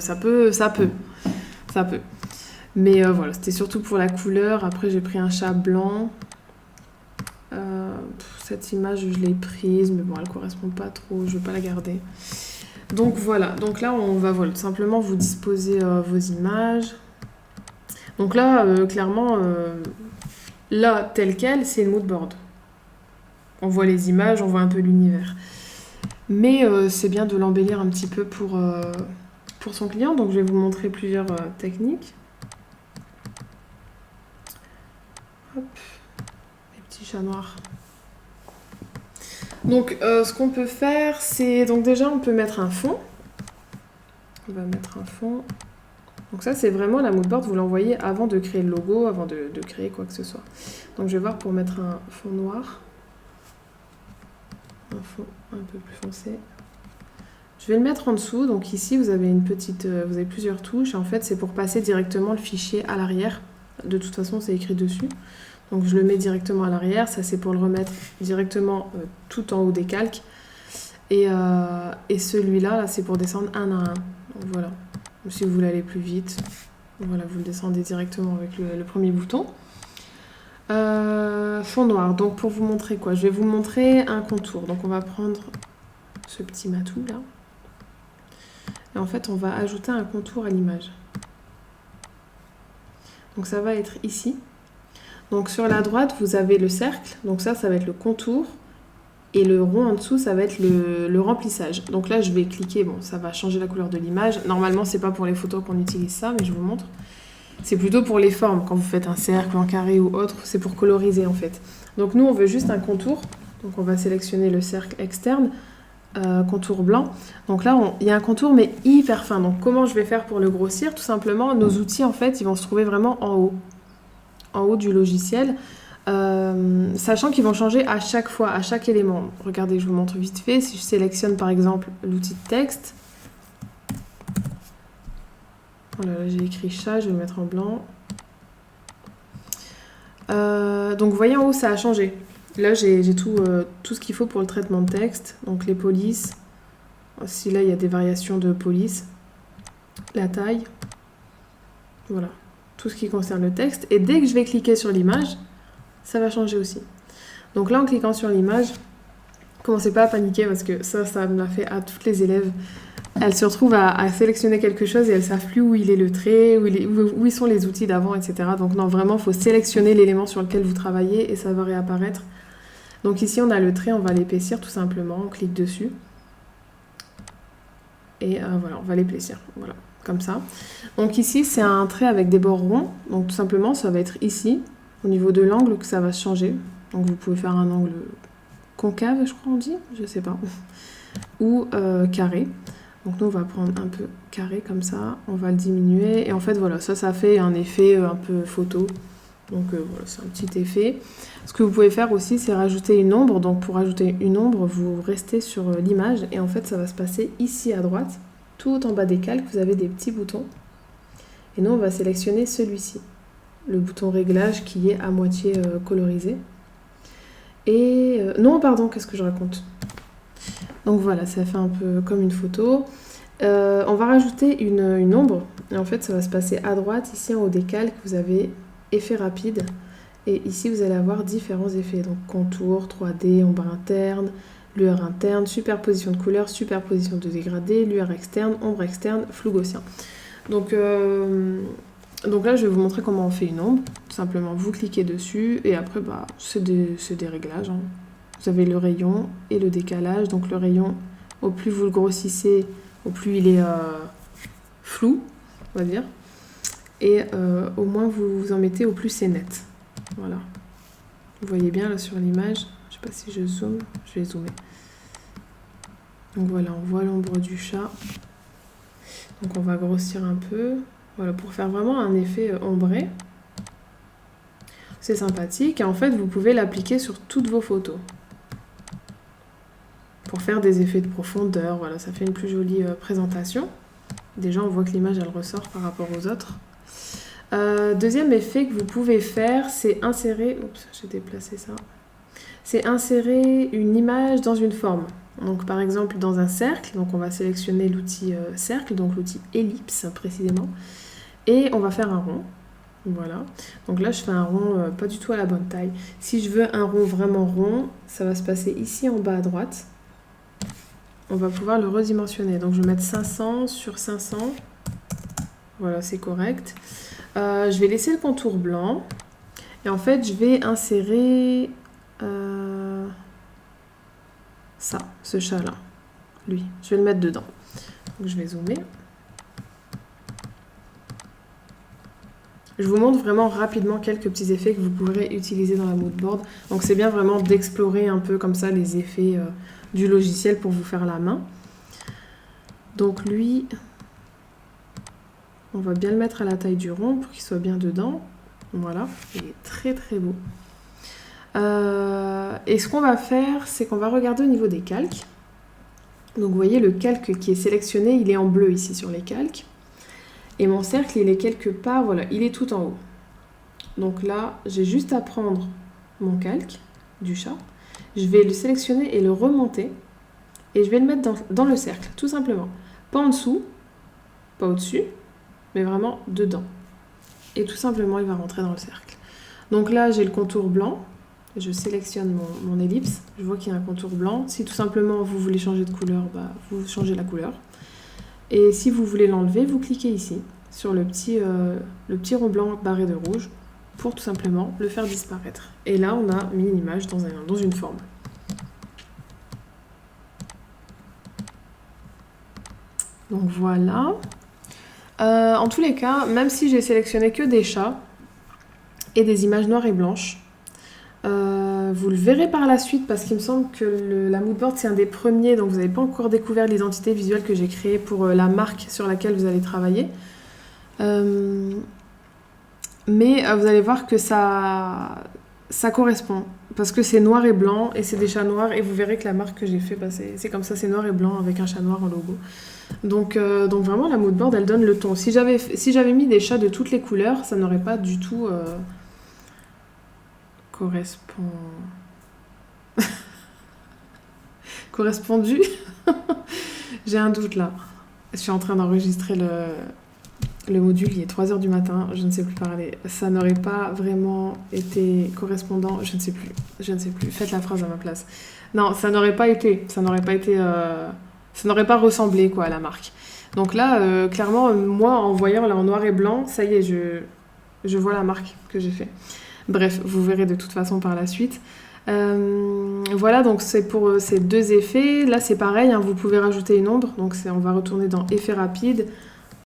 ça peut. Mais voilà, c'était surtout pour la couleur. Après, j'ai pris un chat blanc. Cette image, je l'ai prise, mais bon, elle correspond pas trop, je vais pas la garder. Donc voilà, donc là, on va tout simplement vous disposer vos images. Donc là, clairement, là, tel quel, c'est le mood board. On voit les images, on voit un peu l'univers. Mais c'est bien de l'embellir un petit peu pour son client. Donc je vais vous montrer plusieurs techniques. Hop, les petits chats noirs. Donc ce qu'on peut faire, c'est... Donc déjà, on peut mettre un fond. On va mettre un fond. Donc ça, c'est vraiment la mood board, vous l'envoyez avant de créer le logo, avant de créer quoi que ce soit. Donc je vais voir pour mettre un fond noir. Un fond un peu plus foncé. Je vais le mettre en dessous. Donc ici, vous avez vous avez plusieurs touches. En fait, c'est pour passer directement le fichier à l'arrière. De toute façon, c'est écrit dessus. Donc je le mets directement à l'arrière. Ça, c'est pour le remettre directement tout en haut des calques. Et celui-là, là, c'est pour descendre un à un. Donc voilà. Si vous voulez aller plus vite, voilà, vous le descendez directement avec le premier bouton. Fond noir. Donc pour vous montrer quoi? Je vais vous montrer un contour. Donc on va prendre ce petit matou là. Et en fait, on va ajouter un contour à l'image. Donc ça va être ici. Donc sur la droite, vous avez le cercle. Donc ça va être le contour. Et le rond en dessous, ça va être le remplissage. Donc là, je vais cliquer. Bon, ça va changer la couleur de l'image. Normalement, c'est pas pour les photos qu'on utilise ça, mais je vous montre. C'est plutôt pour les formes. Quand vous faites un cercle, un carré ou autre, c'est pour coloriser en fait. Donc nous, on veut juste un contour. Donc on va sélectionner le cercle externe. Contour blanc. Donc là, il y a un contour, mais hyper fin. Donc comment je vais faire pour le grossir? Tout simplement, nos outils, en fait, ils vont se trouver vraiment en haut du logiciel. Sachant qu'ils vont changer à chaque fois, à chaque élément. Regardez, je vous montre vite fait. Si je sélectionne par exemple l'outil de texte, voilà, j'ai écrit chat, je vais le mettre en blanc. Donc vous voyez en haut, ça a changé. Là, j'ai tout ce qu'il faut pour le traitement de texte. Donc les polices. Si là, il y a des variations de police. La taille. Voilà. Tout ce qui concerne le texte. Et dès que je vais cliquer sur l'image, ça va changer aussi. Donc là, en cliquant sur l'image, commencez pas à paniquer parce que ça me l'a fait à toutes les élèves. Elles se retrouvent à sélectionner quelque chose et elles savent plus où il est le trait, où ils sont les outils d'avant, etc. Donc non, vraiment, il faut sélectionner l'élément sur lequel vous travaillez et ça va réapparaître. Donc ici, on a le trait, on va l'épaissir tout simplement. On clique dessus. Et voilà, on va l'épaissir. Voilà, comme ça. Donc ici, c'est un trait avec des bords ronds. Donc tout simplement, ça va être ici, au niveau de l'angle, que ça va changer. Donc vous pouvez faire un angle concave, je crois on dit, je sais pas. Ou carré. Donc nous, on va prendre un peu carré comme ça. On va le diminuer. Et en fait, voilà, ça fait un effet un peu photo. Donc voilà, c'est un petit effet. Ce que vous pouvez faire aussi, c'est rajouter une ombre. Donc pour ajouter une ombre, vous restez sur l'image et en fait, ça va se passer ici à droite. Tout en bas des calques, vous avez des petits boutons. Et nous, on va sélectionner celui-ci. Le bouton réglage qui est à moitié colorisé. Et... non, pardon, qu'est-ce que je raconte? Donc voilà, ça fait un peu comme une photo. On va rajouter une ombre. Et en fait, ça va se passer à droite. Ici, en haut des calques, vous avez effet rapide. Et ici, vous allez avoir différents effets. Donc contour, 3D, ombre interne, lueur interne, superposition de couleurs, superposition de dégradés, lueur externe, ombre externe, flou gaussien. Donc là, je vais vous montrer comment on fait une ombre. Tout simplement, vous cliquez dessus et après, c'est des réglages. Hein. Vous avez le rayon et le décalage. Donc le rayon, au plus vous le grossissez, au plus il est flou, on va dire. Et au moins vous en mettez, au plus c'est net. Voilà. Vous voyez bien là sur l'image. Je sais pas si je zoome. Je vais zoomer. Donc voilà, on voit l'ombre du chat. Donc on va grossir un peu. Voilà, pour faire vraiment un effet ombré. C'est sympathique. Et en fait, vous pouvez l'appliquer sur toutes vos photos. Pour faire des effets de profondeur. Voilà, ça fait une plus jolie présentation. Déjà, on voit que l'image, elle ressort par rapport aux autres. Deuxième effet que vous pouvez faire, c'est insérer... Oups, j'ai déplacé ça. c'est insérer une image dans une forme. Donc par exemple dans un cercle, donc on va sélectionner l'outil cercle, donc l'outil ellipse précisément, et on va faire un rond. Voilà, donc là je fais un rond pas du tout à la bonne taille. Si je veux un rond vraiment rond, ça va se passer ici en bas à droite. On va pouvoir le redimensionner. Donc je vais mettre 500 sur 500. Voilà, c'est correct. Je vais laisser le contour blanc. Et en fait, je vais insérer ça, ce chat-là. Lui, je vais le mettre dedans. Donc je vais zoomer. Je vous montre vraiment rapidement quelques petits effets que vous pourrez utiliser dans la mood board. Donc c'est bien vraiment d'explorer un peu comme ça les effets du logiciel pour vous faire la main. Donc lui, on va bien le mettre à la taille du rond pour qu'il soit bien dedans. Voilà, il est très très beau. Et ce qu'on va faire, c'est qu'on va regarder au niveau des calques. Donc vous voyez le calque qui est sélectionné, il est en bleu ici sur les calques. Et mon cercle, il est quelque part, voilà, il est tout en haut. Donc là, j'ai juste à prendre mon calque du chat. Je vais le sélectionner et le remonter. Et je vais le mettre dans le cercle, tout simplement. Pas en dessous, pas au-dessus, mais vraiment dedans. Et tout simplement, il va rentrer dans le cercle. Donc là, j'ai le contour blanc. Je sélectionne mon ellipse. Je vois qu'il y a un contour blanc. Si tout simplement, vous voulez changer de couleur, bah, vous changez la couleur. Et si vous voulez l'enlever, vous cliquez ici, sur le petit rond blanc barré de rouge, pour tout simplement le faire disparaître. Et là, on a mis une image dans une forme. Donc voilà. En tous les cas, même si j'ai sélectionné que des chats et des images noires et blanches, vous le verrez par la suite parce qu'il me semble que la moodboard c'est un des premiers, donc vous n'avez pas encore découvert l'identité visuelle que j'ai créée pour la marque sur laquelle vous allez travailler. Mais vous allez voir que ça correspond parce que c'est noir et blanc et c'est des chats noirs et vous verrez que la marque que j'ai fait, bah, c'est comme ça, c'est noir et blanc avec un chat noir en logo. Donc vraiment la moodboard elle donne le ton. Si j'avais mis des chats de toutes les couleurs, ça n'aurait pas du tout correspondu. J'ai un doute là. Je suis en train d'enregistrer le module, il est 3h du matin, je ne sais plus parler. Ça n'aurait pas vraiment été correspondant, je ne sais plus. Faites la phrase à ma place. Non, ça n'aurait pas ressemblé quoi à la marque. Donc là, clairement, moi en voyant là en noir et blanc, ça y est, je vois la marque que j'ai fait. Bref, vous verrez de toute façon par la suite. Voilà, donc c'est pour ces deux effets. Là, c'est pareil, hein, vous pouvez rajouter une ombre. Donc on va retourner dans Effets rapides.